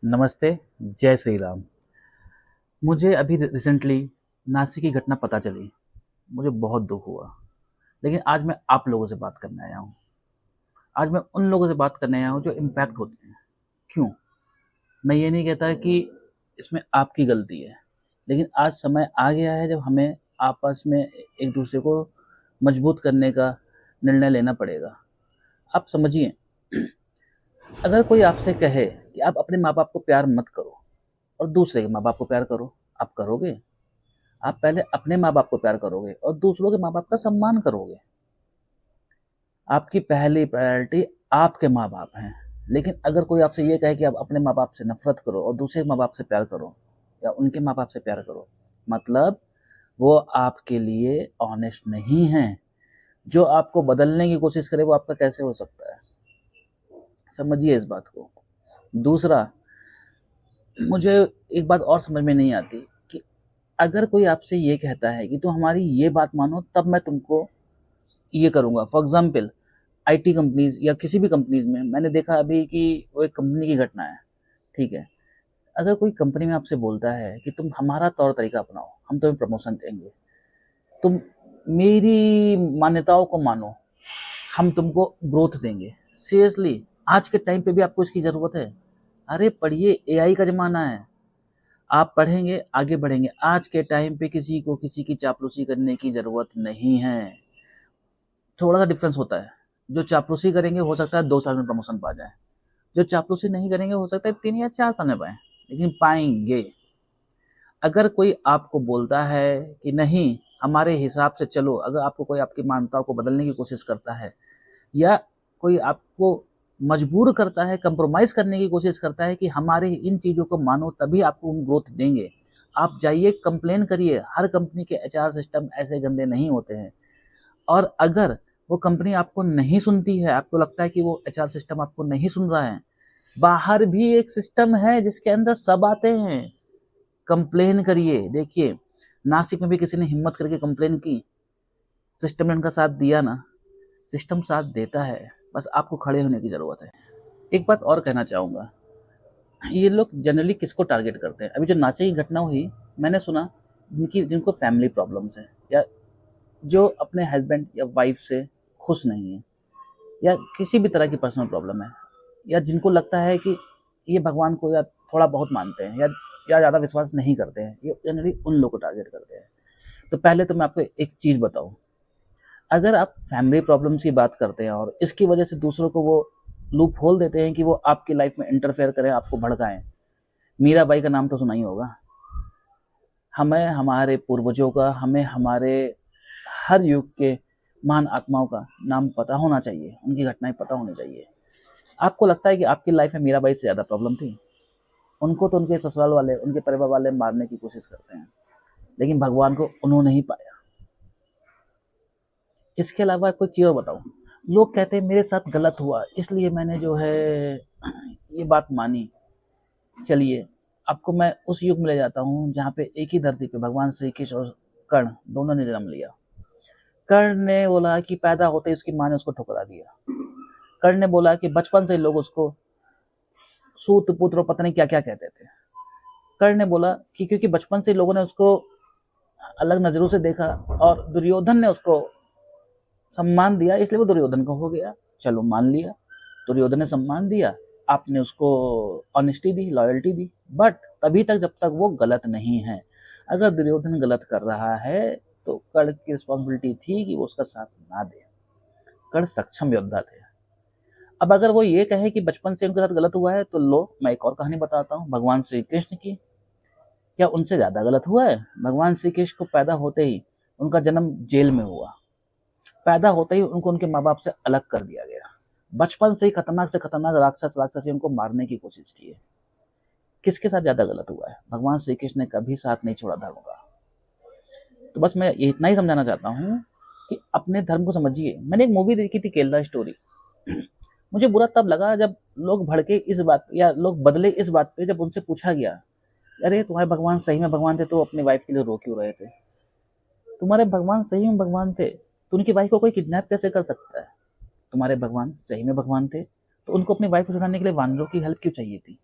नमस्ते, जय श्री राम। मुझे अभी रिसेंटली नासिक की घटना पता चली। मुझे बहुत दुःख हुआ, लेकिन आज मैं आप लोगों से बात करने आया हूँ। आज मैं उन लोगों से बात करने आया हूँ जो इम्पैक्ट होते हैं। क्यों? मैं ये नहीं कहता कि इसमें आपकी गलती है, लेकिन आज समय आ गया है जब हमें आपस में एक-दूसरे को मजबूत करने का निर्णय लेना पड़ेगा। आप समझिए, अगर कोई आपसे कहे कि आप अपने माँ-बाप को प्यार मत करो और दूसरे के माँ-बाप को प्यार करो, आप करोगे? आप पहले अपने माँ-बाप को प्यार करोगे और दूसरों के माँ-बाप का सम्मान करोगे। आपकी पहली प्रायोरिटी आपके माँ-बाप हैं। लेकिन अगर कोई आपसे ये कहे कि आप अपने माँ-बाप से नफ़रत करो और दूसरे माँ-बाप से प्यार करो या उनके माँ-बाप से प्यार करो, मतलब वो आपके लिए ऑनेस्ट नहीं हैं। जो आपको बदलने की कोशिश करे वो आपका कैसे हो सकता है? समझिए इस बात को। दूसरा, मुझे एक बात और समझ में नहीं आती कि अगर कोई आपसे ये कहता है कि तुम हमारी ये बात मानो तब मैं तुमको ये करूँगा। फॉर एग्ज़ाम्पल आईटी कंपनीज़ या किसी भी कंपनीज़ में मैंने देखा अभी कि वो एक कंपनी की घटना है, ठीक है? अगर कोई कंपनी में आपसे बोलता है कि तुम हमारा तौर-तरीका अपनाओ, हम तुम्हें प्रमोशन देंगे, तुम मेरी मान्यताओं को मानो, हम तुमको ग्रोथ देंगे। सीरियसली आज के टाइम पे भी आपको इसकी ज़रूरत है? अरे पढ़िए, एआई का ज़माना है। आप पढ़ेंगे, आगे बढ़ेंगे। आज के टाइम पे किसी को किसी की चापलूसी करने की ज़रूरत नहीं है। थोड़ा-सा डिफ़रेंस होता है। जो चापलूसी करेंगे हो सकता है 2 साल में प्रमोशन पा जाएँ। जो चापलूसी नहीं करेंगे हो सकता है 3 या 4 साल में पाएँ, लेकिन पाएँगे। अगर कोई आपको बोलता है कि नहीं, हमारे हिसाब से चलो, अगर आपको कोई आपकी मान्यताओं को बदलने की कोशिश करता है या कोई आपको मजबूर करता है, कंप्रोमाइज़ करने की कोशिश करता है कि हमारे इन चीज़ों को मानो तभी आपको हम ग्रोथ देंगे। आप जाइए कंप्लेन करिए, हर कंपनी के एचआर सिस्टम ऐसे गंदे नहीं होते हैं। और अगर वो कंपनी आपको नहीं सुनती है, आपको लगता है कि वो एचआर सिस्टम आपको नहीं सुन रहा है, बाहर भी एक सिस्टम है जिसके अंदर सब आते हैं। कंप्लेन करिए। देखिए, नासिक में भी किसी ने हिम्मत करके कंप्लेन की, सिस्टम ने उनका साथ दिया ना, सिस्टम साथ देता है, बस आपको खड़े होने की ज़रूरत है। एक बात और कहना चाहूँगा, ये लोग जनरली किसको टारगेट करते हैं? अभी जो नासिक की घटना हुई, मैंने सुना जिनको फैमिली प्रॉब्लम्स हैं या जो अपने हस्बैंड या वाइफ से खुश नहीं है या किसी भी तरह की पर्सनल प्रॉब्लम है या जिनको लगता है कि ये भगवान को या थोड़ा बहुत मानते हैं या ज़्यादा विश्वास नहीं करते हैं, ये जनरली उन लोगों को टारगेट करते हैं। तो पहले तो मैं आपको एक चीज़ बताऊँ, अगर आप फैमिली प्रॉब्लम्स की बात करते हैं और इसकी वजह से दूसरों को वो लूप होल देते हैं कि वो आपकी लाइफ में इंटरफेयर करें, आपको भड़काएँ। मीराबाई का नाम तो सुना ही होगा। हमें हमारे पूर्वजों का, हमें हमारे हर युग के महान आत्माओं का नाम पता होना चाहिए, उनकी घटनाएँ पता होनी चाहिए। आपको लगता है कि आपकी लाइफ में मीराबाई से ज़्यादा प्रॉब्लम थी? उनको तो उनके ससुराल वाले, उनके परिवार वाले मारने की कोशिश करते हैं, लेकिन भगवान को उन्होंने ही पाया। इसके अलावा कोई चीज़ और बताऊँ, लोग कहते हैं मेरे साथ गलत हुआ इसलिए मैंने जो है ये बात मानी। चलिए, आपको मैं उस युग में ले जाता हूँ जहाँ पे एक ही धरती पे भगवान श्री कृष्ण और कर्ण दोनों ने जन्म लिया। कर्ण ने बोला कि पैदा होते ही उसकी माँ ने उसको ठुकरा दिया। कर्ण ने बोला कि बचपन से लोग उसको सूत पुत्र और पता नहीं क्या क्या कहते थे। कर्ण ने बोला कि क्योंकि बचपन से लोगों ने उसको अलग नजरों से देखा और दुर्योधन ने उसको सम्मान दिया इसलिए वो दुर्योधन का हो गया। चलो मान लिया, दुर्योधन ने सम्मान दिया, आपने उसको honesty the, loyalty the, but तभी तक जब तक वो गलत नहीं है। अगर दुर्योधन गलत कर रहा है तो कर्ण की रिस्पॉन्सिबिलिटी थी कि वो उसका साथ ना दे। कर्ण सक्षम योद्धा थे। अब अगर वो ये कहे कि बचपन से उनके साथ गलत हुआ है तो लो, मैं एक और कहानी बताता हूँ भगवान श्री कृष्ण की। क्या उनसे ज़्यादा गलत हुआ है? भगवान श्री कृष्ण को पैदा होते ही उनका जन्म जेल में हुआ। पैदा होते ही उनको उनके माँ बाप से अलग कर दिया गया। बचपन से ही खतरनाक से खतरनाक राक्षसी उनको मारने की कोशिश की है। किसके साथ ज़्यादा गलत हुआ है? भगवान श्री कृष्ण ने कभी साथ नहीं छोड़ा धर्म का। तो बस मैं ये इतना ही समझाना चाहता हूँ कि अपने धर्म को समझिए। मैंने एक मूवी देखी थी केरला स्टोरी। मुझे बुरा तब लगा जब लोग भड़के इस बात या लोग बदले इस बात पे जब उनसे पूछा गया, अरे तुम्हारे भगवान सही में भगवान थे तो अपनी वाइफ के लिए रो क्यों रहे थे? तुम्हारे भगवान सही में भगवान थे तो उनकी वाइफ को कोई किडनैप कैसे कर सकता है? तुम्हारे भगवान सही में भगवान थे तो उनको अपनी वाइफ को छुड़ाने के लिए वानरों की हेल्प क्यों चाहिए थी?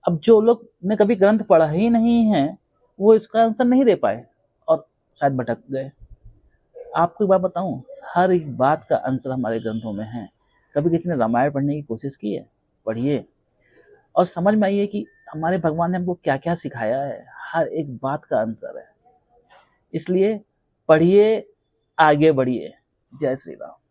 अब जो लोग ने कभी ग्रंथ पढ़ा ही नहीं है, वो इसका आंसर नहीं दे पाए और शायद भटक गए। आपको एक बात बताऊं, हर एक बात का आंसर हमारे ग्रंथों में है। कभी किसी ने रामायण पढ़ने की कोशिश की है? पढ़िए और समझ में आइए कि हमारे भगवान ने हमको क्या क्या सिखाया है। हर एक बात का आंसर है। इसलिए पढ़िए, आगे बढ़िए। जय श्री राम।